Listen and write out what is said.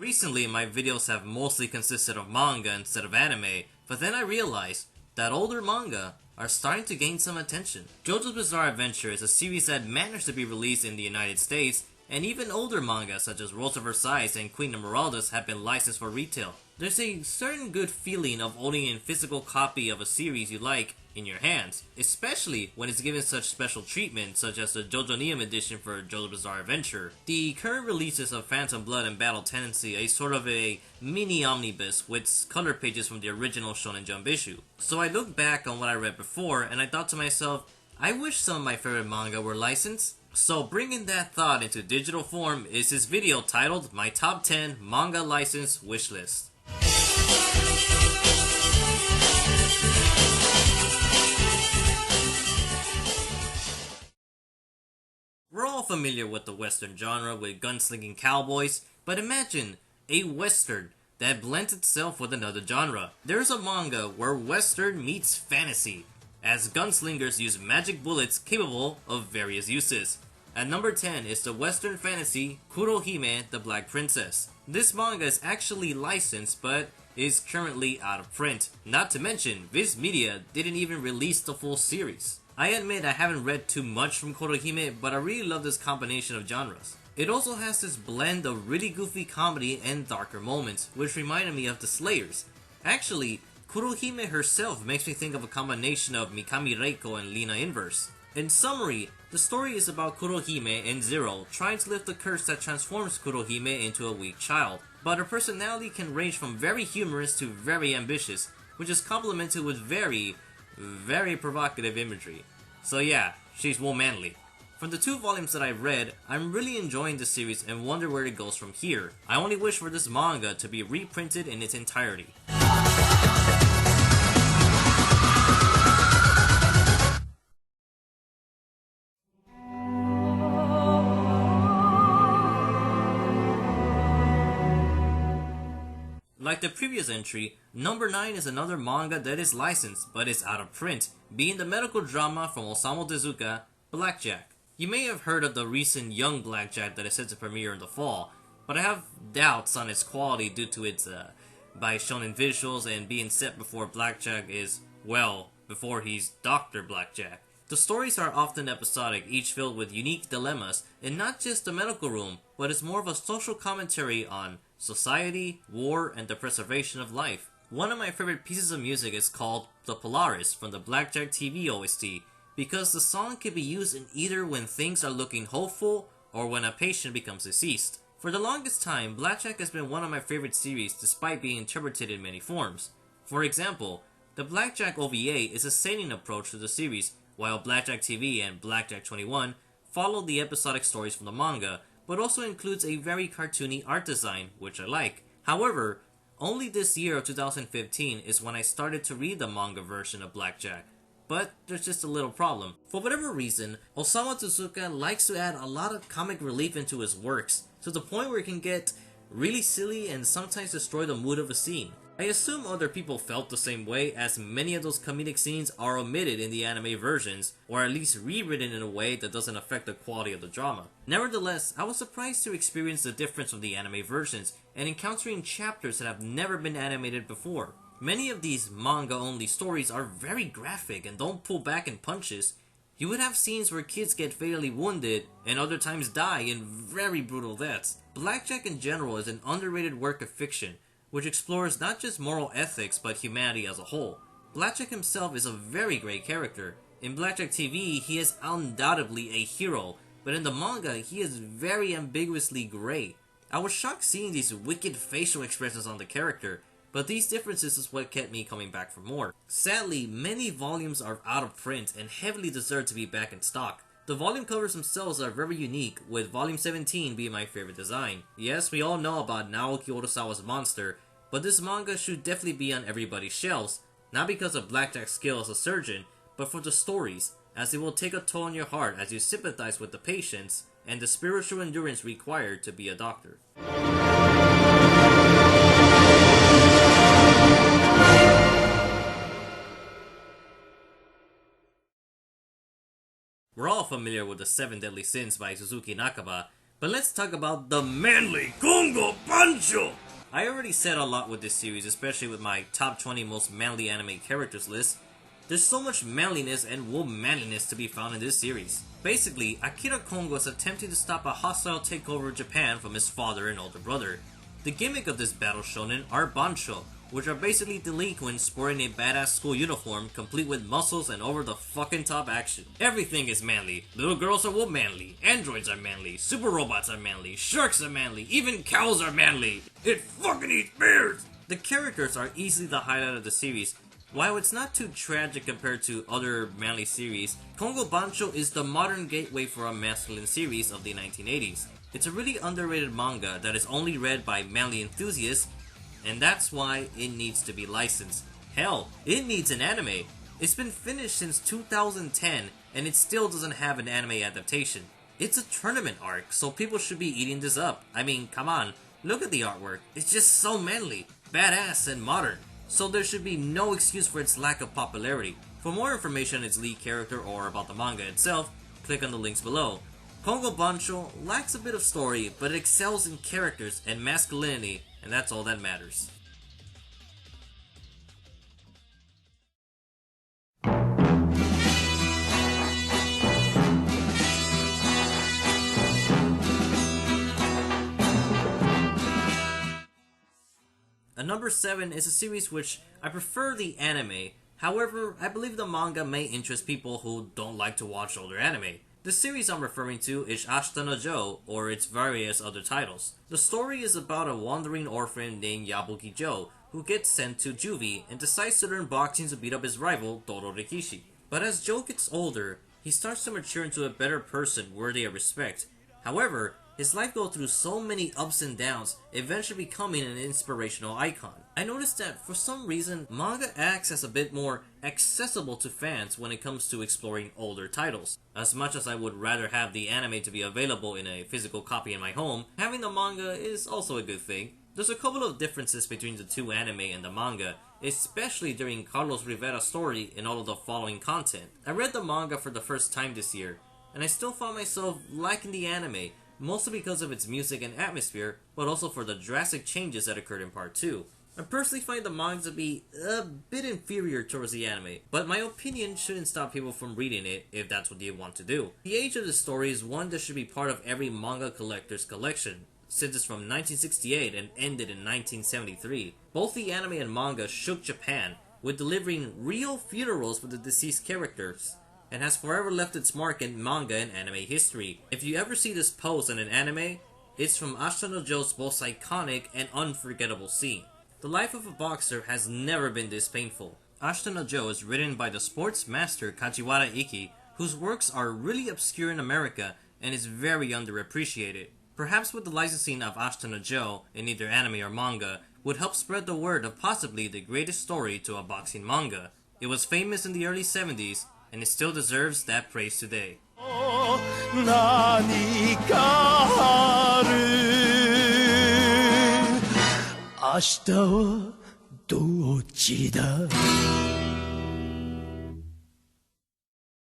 recently my videos have mostly consisted of manga instead of anime, but then I realized that older manga are starting to gain some attention. JoJo's Bizarre Adventure is a series that managed to be released in the United States, and even older manga such as Rosa Versailles and Queen Emeraldas have been licensed for retail. There's a certain good feeling of owning a physical copy of a series you like in your hands, especially when it's given such special treatment such as the JoJo Neum edition for JoJo's Bizarre Adventure. The current releases of Phantom Blood and Battle Tendency are sort of a mini omnibus with color pages from the original Shonen Jump issue. So I looked back on what I read before and I thought to myself, I wish some of my favorite manga were licensed. So bringing that thought into digital form is this video titled My Top 10 Manga License Wishlist. We're all familiar with the Western genre with gunslinging cowboys, but imagine a Western that blends itself with another genre. There's a manga where Western meets fantasy, as gunslingers use magic bullets capable of various uses. At number 10 is the Western fantasy Kurohime the Black Princess. This manga is actually licensed but is currently out of print. Not to mention, Viz Media didn't even release the full series. I admit I haven't read too much from Kurohime, but I really love this combination of genres. It also has this blend of really goofy comedy and darker moments, which reminded me of the Slayers. Actually, Kurohime herself makes me think of a combination of Mikami Reiko and Lina Inverse. In summary, the story is about Kurohime and Zero trying to lift the curse that transforms Kurohime into a weak child. But her personality can range from very humorous to very ambitious, which is complemented with very provocative imagery. So yeah, she's womanly. From the 2 volumes that I've read, I'm really enjoying the series and wonder where it goes from here. I only wish for this manga to be reprinted in its entirety. Like the previous entry, number 9 is another manga that is licensed but is out of print, being the medical drama from Osamu Tezuka, Blackjack. You may have heard of the recent Young Blackjack that is set to premiere in the fall, but I have doubts on its quality due to its by shonen visuals and being set before Blackjack is, well, before he's Dr. Blackjack. The stories are often episodic, each filled with unique dilemmas, and not just the medical room, but it's more of a social commentary on society, war, and the preservation of life. One of my favorite pieces of music is called The Polaris from the Blackjack TV OST, because the song can be used in either when things are looking hopeful or when a patient becomes deceased. For the longest time, Blackjack has been one of my favorite series despite being interpreted in many forms. For example, the Blackjack OVA is a seinen approach to the series, while Blackjack TV and Blackjack 21 follow the episodic stories from the manga, but also includes a very cartoony art design, which I like. However, only this year of 2015 is when I started to read the manga version of Blackjack. But there's just a little problem. For whatever reason, Osamu Tezuka likes to add a lot of comic relief into his works, to the point where it can get really silly and sometimes destroy the mood of a scene. I assume other people felt the same way, as many of those comedic scenes are omitted in the anime versions, or at least rewritten in a way that doesn't affect the quality of the drama. Nevertheless, I was surprised to experience the difference from the anime versions, and encountering chapters that have never been animated before. Many of these manga-only stories are very graphic and don't pull back in punches. You would have scenes where kids get fatally wounded, and other times die in very brutal deaths. Blackjack in general is an underrated work of fiction, which explores not just moral ethics but humanity as a whole. Blackjack himself is a very great character. In Blackjack TV, he is undoubtedly a hero, but in the manga, he is very ambiguously gray. I was shocked seeing these wicked facial expressions on the character, but these differences is what kept me coming back for more. Sadly, many volumes are out of print and heavily deserve to be back in stock. The volume covers themselves are very unique, with volume 17 being my favorite design. Yes, we all know about Naoki Urasawa's monster, but this manga should definitely be on everybody's shelves, not because of Blackjack's skill as a surgeon, but for the stories, as it will take a toll on your heart as you sympathize with the patients and the spiritual endurance required to be a doctor. We're all familiar with the 7 Deadly Sins by Suzuki Nakaba, But let's talk about the manly Kongo Bancho! I already said a lot with this series, especially with my top 20 most manly anime characters list. There's so much manliness and womanliness to be found in this series. Basically, Akira Kongo is attempting to stop a hostile takeover of Japan from his father and older brother. The gimmick of this battle shonen are bancho, which are basically delinquents sporting a badass school uniform complete with muscles and over the fucking top action. Everything is manly. Little girls are womanly, androids are manly, super robots are manly, sharks are manly, even cows are manly. It fucking eats bears! The characters are easily the highlight of the series. While it's not too tragic compared to other manly series, Kongo Bancho is the modern gateway for a masculine series of the 1980s. It's a really underrated manga that is only read by manly enthusiasts, and that's why it needs to be licensed. Hell, it needs an anime. It's been finished since 2010, and it still doesn't have an anime adaptation. It's a tournament arc, so people should be eating this up. I mean, come on, look at the artwork. It's just so manly, badass, and modern. So there should be no excuse for its lack of popularity. For more information on its lead character or about the manga itself, click on the links below. Kongo Bancho lacks a bit of story, but it excels in characters and masculinity, and that's all that matters. Number 7 is a series which I prefer the anime. However, I believe the manga may interest people who don't like to watch older anime. The series I'm referring to is Ashita no Joe, or its various other titles. The story is about a wandering orphan named Yabuki Joe, who gets sent to juvie and decides to learn boxing to beat up his rival, Doro Rikishi. But as Joe gets older, he starts to mature into a better person worthy of respect. However, his life goes through so many ups and downs, eventually becoming an inspirational icon. I noticed that for some reason, manga acts as a bit more accessible to fans when it comes to exploring older titles. As much as I would rather have the anime to be available in a physical copy in my home, having the manga is also a good thing. There's a couple of differences between the two anime and the manga, especially during Carlos Rivera's story and all of the following content. I read the manga for the first time this year, and I still found myself liking the anime, mostly because of its music and atmosphere, but also for the drastic changes that occurred in part 2. I personally find the manga to be a bit inferior towards the anime, but my opinion shouldn't stop people from reading it if that's what they want to do. The age of the story is one that should be part of every manga collector's collection, since it's from 1968 and ended in 1973. Both the anime and manga shook Japan, with delivering real funerals for the deceased characters, and has forever left its mark in manga and anime history. If you ever see this pose in an anime, it's from Ashita no Joe's most iconic and unforgettable scene. The life of a boxer has never been this painful. Ashita no Joe is written by the sports master Kajiwara Iki, whose works are really obscure in America and is very underappreciated. Perhaps with the licensing of Ashita no Joe in either anime or manga would help spread the word of possibly the greatest story to a boxing manga. It was famous in the early 70s, and it still deserves that praise today. 何かある明日はどっちだ